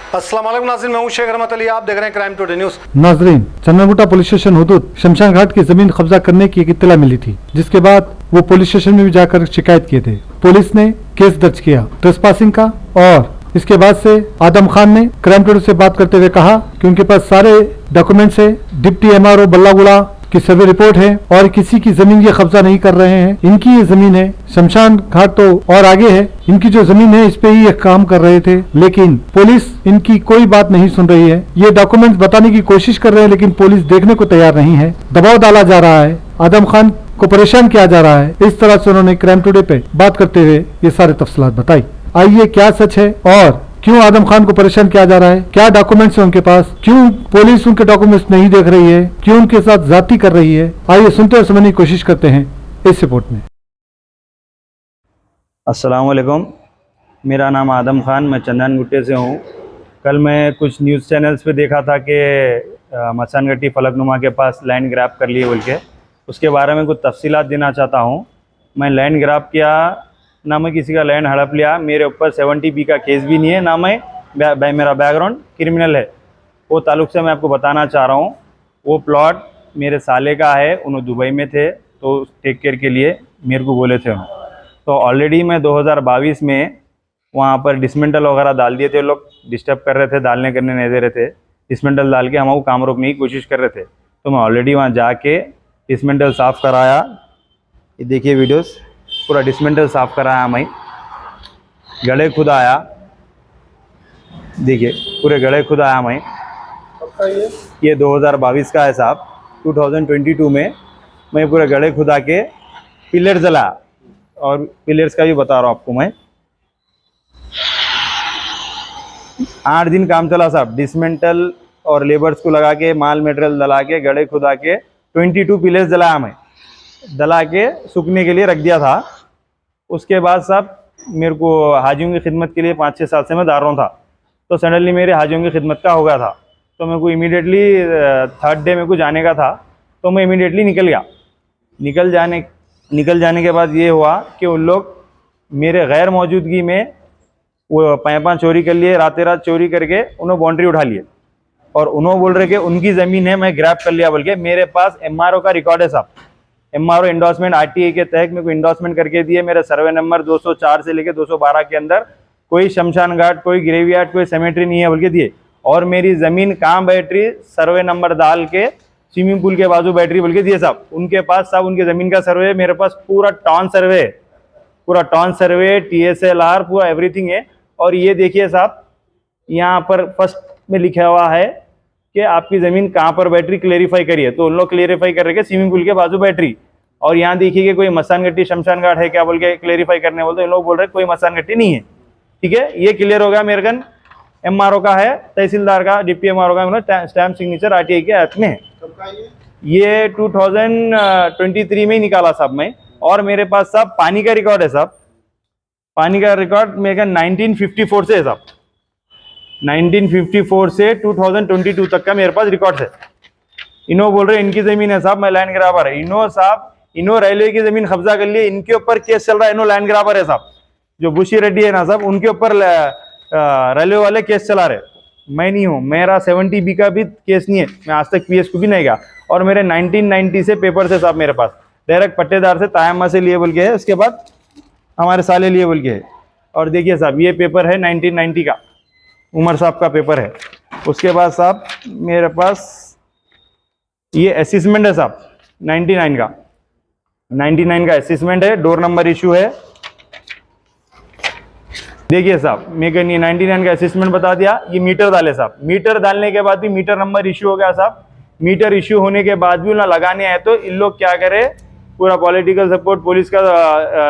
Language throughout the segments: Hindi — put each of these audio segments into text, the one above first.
अस्सलाम वालेकुम नाज़रीन, मैं हूं शेख रहमत अली। आप देख रहे हैं क्राइम टुडे न्यूज़। नाजरीन, चन्नागुट्टा पुलिस स्टेशन हुदूद शमशान घाट की जमीन कब्जा करने की एक इत्तला मिली थी, जिसके बाद वो पुलिस स्टेशन में भी जाकर शिकायत किए थे। पुलिस ने केस दर्ज किया ट्रेसपासिंग का, और इसके बाद से आदम खान ने क्राइम टुडे से बात करते हुए कहा कि उनके पास सारे डॉक्यूमेंट्स है, डिप्टी MRO बल्लागुड़ा की सर्वे रिपोर्ट है और किसी की जमीन ये कब्जा नहीं कर रहे हैं। इनकी ये जमीन है, शमशान घाट तो और आगे है, इनकी जो जमीन है इस पे ही ये काम कर रहे थे, लेकिन पुलिस इनकी कोई बात नहीं सुन रही है। ये डॉक्यूमेंट्स बताने की कोशिश कर रहे हैं, लेकिन पुलिस देखने को तैयार नहीं है। दबाव डाला जा रहा है, आदम खान को परेशान किया जा रहा है। इस तरह से उन्होंने क्राइम टुडे पे बात करते हुए ये सारे तफसीलात बताई। आइए, क्या सच है और क्यों आदम खान को परेशान किया जा रहा है, क्या डॉक्यूमेंट्स है उनके पास, क्यों पुलिस उनके डॉक्यूमेंट्स नहीं देख रही है, क्यों उनके साथ ज्यादती कर रही है, आइए सुनते और समझने की कोशिश करते हैं इस रिपोर्ट में। अस्सलाम वालेकुम, मेरा नाम आदम खान, मैं चंदनगुट्टे से हूँ। कल मैं कुछ न्यूज़ चैनल्स पे देखा था कि मचानगट्टी फलकनुमा के पास लैंड ग्रैब कर लिए बोल के, उसके बारे में कुछ तफसीलात देना चाहता हूँ। मैं लैंड ग्रैब किया ना, मैं किसी का लैंड हड़प लिया, मेरे ऊपर 70B का केस भी नहीं है, ना मैं मेरा बैकग्राउंड क्रिमिनल है। वो ताल्लुक से मैं आपको बताना चाह रहा हूँ, वो प्लॉट मेरे साले का है, उन्होंने दुबई में थे तो टेक केयर के लिए मेरे को बोले थे उन्होंने। तो ऑलरेडी मैं 2022 में वहाँ पर डिसमेंटल वगैरह डाल दिए थे, लोग डिस्टर्ब कर रहे थे, डालने करने नहीं दे रहे थे। डिसमेंटल डाल के हमको काम रोकने की कोशिश कर रहे थे, तो मैं ऑलरेडी वहाँ जाके डिसमेंटल साफ़ कराया। ये देखिए वीडियोस, पूरा डिसमेंटल साफ़ कराया, मैं गड़े खुद आया, देखिए पूरे गड़े खुद आया मैं। ये 2022 का है साहब। 2022 में मैं पूरे गड़े खुदा के पिलर जलाया, और पिलर्स का भी बता रहा हूँ आपको मैं। 8 दिन काम चला साहब, डिसमेंटल और लेबर्स को लगा के, माल मटेरियल डला के, गड़े खुदा के 22 पिलर्स जलाया मैं, डला के सूखने के लिए रख दिया था। उसके बाद साहब मेरे को हाजियों की खिदमत के लिए 5-6 साल से मैं दार रहा था, तो सडनली मेरे हाजियों की खिदमत का हो गया था, तो मेरे को इमीडिएटली 3rd डे मेरे को जाने का था, तो मैं इमीडिएटली निकल गया। निकल जाने के बाद ये हुआ कि उन लोग मेरे गैर मौजूदगी में वो पाइपां चोरी कर लिए, रात चोरी करके उन्होंने बाउंड्री उठा लिए, और उन्होंने बोल रहे कि उनकी ज़मीन है, मैं ग्रैब कर लिया बोल के। मेरे पास MRO का रिकॉर्ड है साहब, MRO इंडोर्समेंट RTA के तहत मेरे को इंडोर्समेंट करके दिए। मेरा सर्वे नंबर 204 से लेके 212 के अंदर कोई शमशान घाट, कोई ग्रेवयार्ड, कोई सेमेट्री नहीं है बोल के दिए। और मेरी ज़मीन कहाँ बैटरी सर्वे नंबर डाल के स्विमिंग पूल के बाजू बैटरी बोल के दिए साहब। उनके पास साहब उनकी ज़मीन का सर्वे, मेरे पास पूरा टॉन सर्वे, पूरा टॉन सर्वे, TSLR, पूरा एवरीथिंग है। और ये देखिए साहब, यहाँ पर फर्स्ट में लिखा हुआ है कि आपकी ज़मीन कहाँ पर बैटरी, क्लेरिफाई करिए। तो उन लोग क्लेरिफाई कर रहे हैं स्विमिंग पूल के बाजू बैटरी। और यहाँ देखिए कि कोई मसानगट्टी शमशान घाट है क्या बोल के क्लेरिफाई करने बोलते, इन लोग बोल रहे हैं कोई मसानगट्टी नहीं है। ठीक है, ये क्लियर हो गया। मेरे गन MRO का है, तहसीलदार का, डिप्टी MRO का स्टैम्प सिग्नेचर RTA के हाथ में है। ये 2023 में ही निकाला साहब मैं। और मेरे पास साहब पानी का रिकॉर्ड है साहब, पानी का रिकॉर्ड मेरे 1954 से है साहब, 1954 से 2022 तक का मेरे पास रिकॉर्ड है। इन्हों बोल रहे हैं इनकी जमीन है साहब, मैं लैंड ग्राबर है। इन्हों रेलवे की जमीन कब्जा कर लिए, इनके ऊपर केस चल रहा है, इन्हों लैंड ग्राबर है साहब। जो बुशी रेड्डी है ना साहब, उनके ऊपर रेलवे वाले केस चला रहे, मैं नहीं हूँ। मेरा 70B का भी केस नहीं है, मैं आज तक PS को भी नहीं गया। और मेरे 1990 से पेपर से साहब मेरे पास डायरेक्ट पट्टेदार से तायम्मा से लिए बोल के है, उसके बाद हमारे साले लिए बोल के है। और देखिए साहब ये पेपर है 1990 का, उमर साहब का पेपर है। उसके बाद साहब मेरे पास ये असेसमेंट है साहब 99 का असेसमेंट है, डोर नंबर इशू है। देखिए साहब मेरे को 99 का असेसमेंट बता दिया। ये मीटर डाले साहब, मीटर डालने के बाद भी मीटर नंबर इशू हो गया साहब। मीटर इशू होने के बाद भी ना लगाने आए, तो इन लोग क्या करे, पूरा पॉलिटिकल सपोर्ट पुलिस का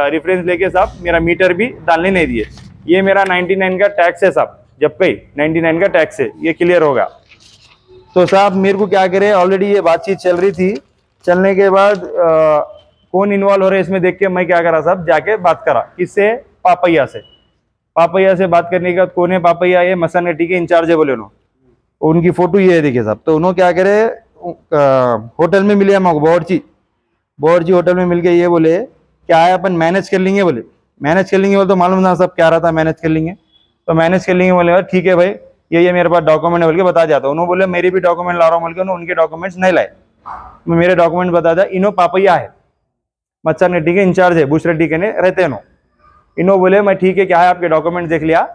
रेफरेंस लेके साहब मेरा मीटर भी डालने नहीं दिए। ये मेरा 99 का टैक्स है साहब, जब कहीं 99 का टैक्स है, ये क्लियर होगा। तो साहब मेरे को क्या करे, ऑलरेडी ये बातचीत चल रही थी, चलने के बाद कौन इन्वॉल्व हो रहा है इसमें देख के मैं क्या करा साहब, जाके बात करा किससे, पापैया से बात करने के बाद, कौन है पापैया, ये मसानगट्टी के इंचार्ज है बोले उन्होंने, उनकी फोटो ये है देखिए साहब। तो उन्होंने क्या करे, होटल में मिले हमको, बोर्डजी होटल में मिल के ये बोले क्या है अपन मैनेज कर लेंगे बोले। मैनेज कर लेंगे बोले तो मालूम ना सब क्या रहा था, मैनेज कर लेंगे। तो मैनेज कर लेंगे बोले ठीक है भाई, ये मेरे पास डॉक्यूमेंट है बोल के बता जाता। उन्होंने बोले मेरी भी डॉक्यूमेंट ला रहा हूँ बोल के उन्होंने उनके डॉक्यूमेंट्स नहीं लाए। मैं मेरे डॉक्यूमेंट बता दिया। इनो पापैया है, मच्छर नेटी के इंचार्ज है, बुश रेड्डी के ने रहते हैं। इनो बोले मैं ठीक है, क्या है आपके डॉक्यूमेंट देख लिया,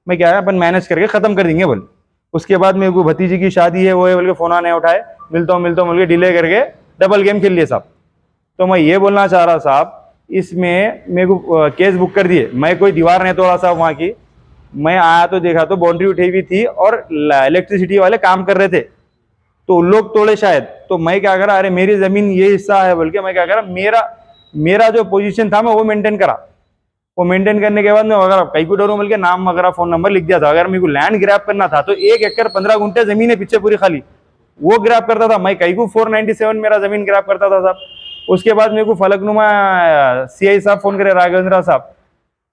मैं क्या है अपन मैनेज करके खत्म कर देंगे बोले। उसके बाद मेरे को भतीजी की शादी है वो है बोल के फोन नहीं उठाए, मिलता हूँ बोल के डिले करके डबल गेम खेल लिए साहब। तो मैं ये बोलना चाह रहा साहब, इसमें मेरे को केस बुक कर दिए, मैं कोई दीवार नहीं तोड़ा साहब वहाँ की। मैं आया तो देखा तो बाउंड्री उठी हुई थी और इलेक्ट्रिसिटी वाले काम कर रहे थे, तो उन लोग तोड़े शायद। तो मैं क्या करा, अरे मेरी जमीन ये हिस्सा है बोल के मैं क्या करा, मेरा जो पोजीशन था मैं वो मेंटेन करा। वो मेंटेन करने के बाद मैं अगर कहीं को डरूं बोल के नाम वगैरह फोन नंबर लिख दिया था। अगर मेरे को लैंड ग्रैब करना था तो 1 एकड़ 15 गुंठे जमीन है पीछे पूरी खाली, वो ग्रैब करता था मैं। कहीं को 497 मेरा जमीन ग्रैब करता था साहब। उसके बाद मेरे को फलकनुमा सीआई साहब फोन करे, राघवेंद्र साहब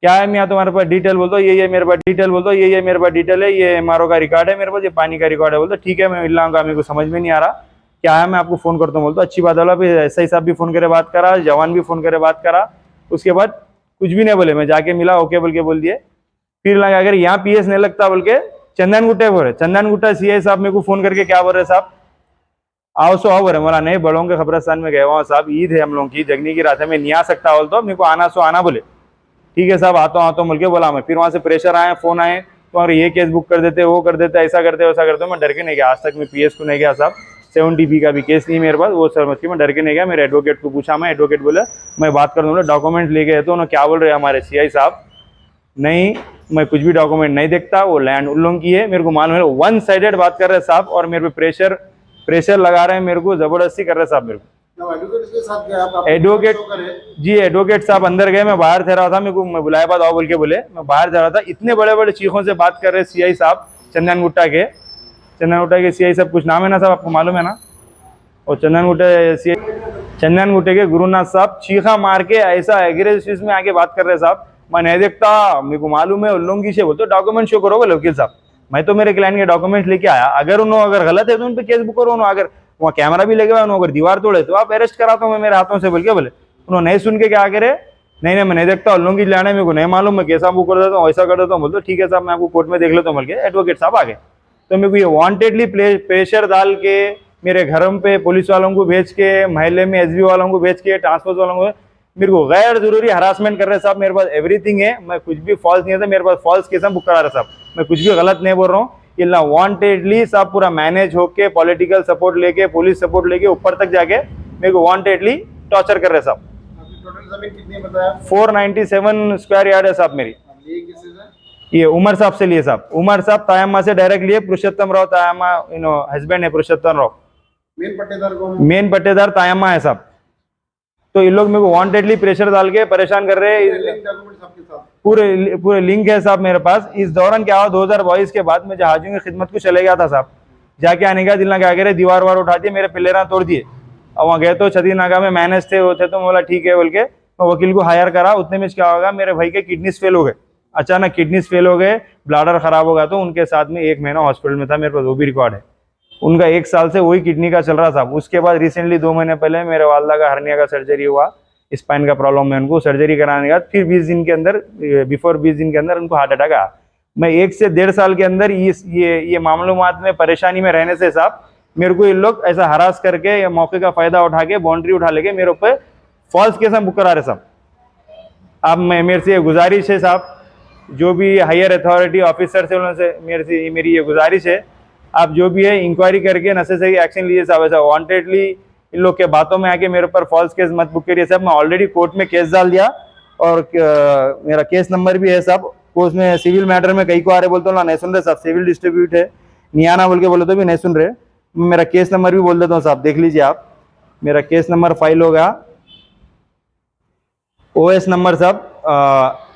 क्या है मैं तुम्हारे पास डिटेल बोल दो, ये मेरे पास डिटेल बोल दो, ये मेरे पास डिटेल है, ये एमआरओ का रिकॉर्ड है मेरे पास, ये पानी का रिकॉर्ड है बोल दो। ठीक है मैं मिल लाऊंगा, मेरे को समझ में नहीं आ रहा क्या है, मैं आपको फोन करता हूँ बोल दो। अच्छी बात वाला फिर एसआई साहब भी फोन करे बात करा, जवान भी फोन करे बात करा। उसके बाद कुछ भी नहीं बोले, मैं जाके मिला ओके बोल के बोल दिए। फिर लगा अगर यहाँ पीएस नहीं लगता बोल के चंदन गुट्टा बोल रहे, चंदन गुट्टा सीआई साहब मेरे को फोन करके क्या बोल रहे साहब, आओ सो आओ बोले। बोला नहीं बड़ों के खबरस्तान में गए वहाँ साहब, ईद है हम लोगों की, जगनी की रात है, मैं नहीं आ सकता बोल तो मेरे को आना सो आना बोले। ठीक है साहब आता हूँ बोल के बोला मैं। फिर वहां से प्रेशर आए, फोन आए तो अगर ये केस बुक कर देते, वो कर देते, ऐसा करते वैसा करते। मैं डर के नहीं गया, आज तक मैं पीएस को नहीं गया साहब। 70B का भी केस नहीं मेरे पास, वो समझ के मैं डर के नहीं गया। मेरे एडवोकेट को पूछा, मैं एडवोकेट बोले मैं बात कर दूंगा, डॉक्यूमेंट ले गए तो उन्होंने क्या बोल रहे हैं हमारे सीआई साहब, नहीं मैं कुछ भी डॉक्यूमेंट नहीं देखता, वो लैंड उन लोगों की है, मेरे को मालूम है। 1 साइडेड बात कर रहे साहब और मेरे पे प्रेशर लगा रहे हैं, मेरे को जबरदस्ती कर रहे साहब मेरे को। एडवोकेट के साथ गए आप? एडवोकेट जी, एडवोकेट साहब अंदर गए, मैं बाहर ठहरा था, मेरे को मैं बुलाया बाद आओ बोल के बोले, मैं बाहर जा रहा था। इतने बड़े बड़े चीखों से बात कर रहे सीआई साहब, चंदन गुट्टा के सीआई साहब, कुछ नाम है ना साहब आपको मालूम है ना, और चंदन गुट्टे के गुरुनाथ साहब चीखा मार के ऐसा एग्रेसिव में आके बात कर रहे साहब। मैं नहीं देखता, मेरे को मालूम है उन लोगों की से बोलते डॉक्यूमेंट शो करो बोले वकील साहब। मैं तो मेरे क्लाइंट के डॉक्यूमेंट लेके आया, अगर गलत है तो उन पे केस बुक करो, अगर वहाँ कैमरा भी लगे हुआ, अगर दीवार तोड़े तो आप अरेस्ट कराता हूँ मैं मेरे हाथों से बोल के बोले। उन्होंने नहीं सुन के क्या करे, नहीं मैं नहीं देखता, उन लोगों की लाने मेरे को नहीं मालूम, मैं कैसा बुक कर देता हूँ, ऐसा कर देता हूँ। बोलते ठीक है साहब मैं आपको कोर्ट में देख लेता हूँ बोल के एडवोकेट साहब आ गए। तो मेरे को ये वांटेडली प्रेशर डाल के मेरे घर पे पुलिस वालों को भेज के, महल्ले में एसबी वालों को भेज के, ट्रांसपोर्ट वालों को, मेरे को गैर जरूरी हरासमेंट कर रहे साहब। मेरे पास एवरीथिंग है, मैं कुछ भी फॉल्स नहीं है, मेरे पास फॉल्स केस बुक करा रहे साहब, मैं कुछ भी गलत नहीं बोल रहा हूँ। ये ना वांटेडली साहब पूरा मैनेज होके, पॉलिटिकल सपोर्ट लेके, पुलिस सपोर्ट लेके ऊपर तक जाके मेरे को वांटेडली टॉर्चर कर रहे साहब। टोटल जमीन कितनी बताया? 497 स्क्वायर यार्ड है साहब मेरी। ये किसी से? ये उमर साहब से लिए साहब, उमर साहब तायम्मा से डायरेक्ट लिए, पुरुषोत्तम राव तायम्मा हस्बैंड है पुरुषोत्तम राव, मेन पट्टेदार कौन है? मेन पट्टेदार तायम्मा है साहब। तो इन लोग मेरे को वांटेडली प्रेशर डाल के परेशान कर रहे हैं। डॉक्यूमेंट सबके साथ पूरे लिंक है साहब मेरे पास। इस दौरान क्या हुआ, 2022 के बाद मैं जहाजियों की खिदमत को चले गया था साहब। जाके आने का दिल ना क्या करे, दीवार वार उठा दिए, मेरे पिल्लेरा तोड़ दिए। और वहाँ गए तो छती नागा में मैनेज थे, वो थे, तो बोला ठीक है बोल के मैं वकील को हायर करा। उतने में क्या होगा, मेरे भाई के किडनीज फेल हो गए, अचानक किडनीज फेल हो गए, ब्लाडर खराब हो गया, तो उनके साथ में 1 महीना हॉस्पिटल में था, मेरे पास वो भी रिकॉर्ड है। उनका 1 साल से वही किडनी का चल रहा था। उसके बाद रिसेंटली 2 महीने पहले मेरे वालदा का हर्निया का सर्जरी हुआ, स्पाइन का प्रॉब्लम है उनको, सर्जरी कराने के बाद फिर 20 दिन के अंदर, बिफोर 20 दिन के अंदर उनको हार्ट अटैक आया। मैं 1 से 1.5 साल के अंदर ये मामलूमात में परेशानी में रहने से साहब मेरे को इन लोग ऐसा हरास करके या मौके का फायदा उठा के बाउंड्री उठा लेके मेरे ऊपर फॉल्स केस बुक करा रहे साहब। अब मेरे से ये गुजारिश है साहब, जो भी हायर अथॉरिटी ऑफिसर से उनसे मेरी ये गुजारिश है, आप जो भी है इंक्वायरी करके नेसेसरी एक्शन लीजिए साहब। ऐसा वांटेडली इन लोग के बातों में आके मेरे ऊपर फॉल्स केस मत बुक करिए साहब। मैं ऑलरेडी कोर्ट में केस डाल दिया और मेरा केस नंबर भी है साहब। कोर्ट में सिविल मैटर में कई को आ रहे बोलते हो ना, नहीं सुन रहे साहब, सिविल डिस्ट्रीब्यूट है, नियाना बोल के बोले तो भी नहीं सुन रहे। मेरा केस नंबर भी बोल देता हूँ साहब, देख लीजिए आप। मेरा केस नंबर फाइल होगा OS नंबर साहब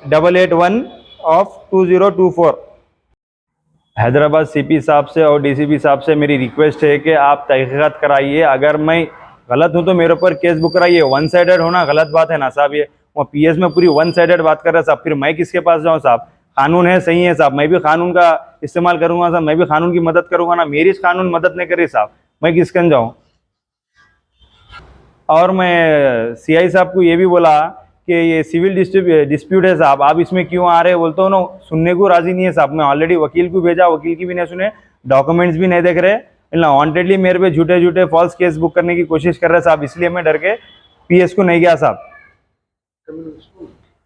881 ऑफ 2024। हैदराबाद CP साहब से और DCP साहब से मेरी रिक्वेस्ट है कि आप तहकीकात कराइए। अगर मैं गलत हूं तो मेरे ऊपर केस बुक कराइए। 1 साइडेड होना गलत बात है ना साहब। ये वो PS में पूरी 1 साइडेड बात कर रहे साहब, फिर मैं किसके पास जाऊं साहब? कानून है, सही है साहब, मैं भी कानून का इस्तेमाल करूंगा साहब, मैं भी कानून की मदद करूंगा ना। मेरी कानून मदद नहीं कर रही साहब, मैं किसकन जाऊं? और मैं CI साहब को ये भी बोला कि ये सिविल डिस्प्यूट है साहब, आप इसमें क्यों आ रहे हैं, बोलते हो ना, सुनने को राजी नहीं है साहब। मैं ऑलरेडी वकील को भेजा, वकील की भी नहीं सुने, डॉक्यूमेंट्स भी नहीं देख रहे, वांटेडली मेरे पे झूठे झूठे फॉल्स केस बुक करने की कोशिश कर रहे हैं साहब। इसलिए मैं डर के पीएस को नहीं गया साहब।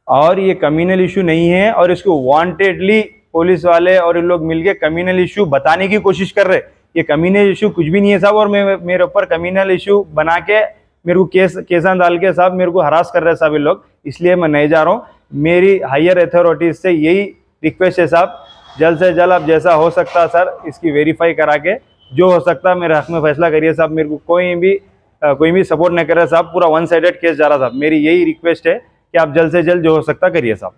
और ये कम्युनल इशू नहीं है, और इसको वांटेडली पुलिस वाले और इन लोग मिलके कम्युनल इशू बताने की कोशिश कर रहे। ये कम्युनल इशू कुछ भी नहीं है साहब, और मेरे ऊपर कम्युनल इशू बना के मेरे को केसा डाल के साहब मेरे को हरास कर रहे हैं साहब ये लोग। इसलिए मैं नहीं जा रहा हूँ। मेरी हायर अथॉरिटीज से यही रिक्वेस्ट है साहब, जल्द से जल्द आप जैसा हो सकता सर इसकी वेरीफाई करा के जो हो सकता है मेरे हक में फैसला करिए साहब। मेरे को कोई भी सपोर्ट नहीं कर रहा साहब, पूरा वन साइडेड केस जा रहा साहब। मेरी यही रिक्वेस्ट है कि आप जल्द से जल्द जो हो सकता करिए साहब।